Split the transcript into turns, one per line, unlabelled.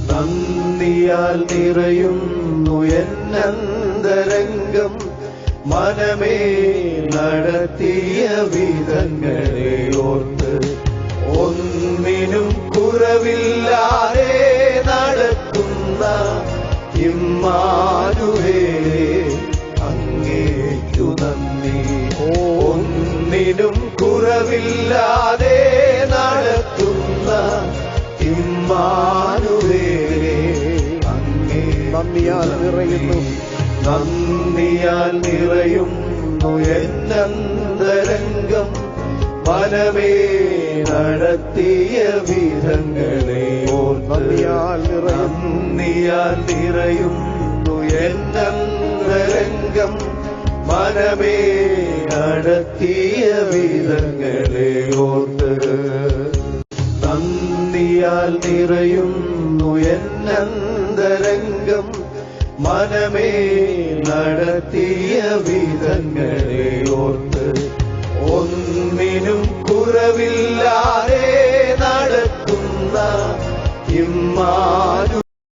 നന്ദിയാൽ നിറയുന്നു എന്നന്തരംഗം മനമേ നടത്തിയ വിധങ്ങളെ ഓർത്ത് ഒന്നിനും കുറവില്ലാതെ നടത്തുന്ന ഇമ്മാനുവേലേ അങ്ങേക്കു നന്ദി. ഒന്നിനും കുറവില്ലാതെ നടത്തുന്ന ഇമ്മാനുവേലേ അങ്ങേ
നന്ദിയാൽ നിറയുന്നു.
നന്ദിയാൽ നിറയുന്നു എന്നന്തരംഗം മനമേ നടത്തിയ വിധങ്ങളെ ഓർത്ത്
നന്ദിയാൽ
നിറയുന്നു എന്നന്തരംഗം മനമേ നടത്തിയ വിധങ്ങളെ ഓർത്ത്. നന്ദിയാൽ നിറയുന്നു എന്നന്തരംഗം മനമേ നടത്തിയ വിധങ്ങളെ ഓർത്ത്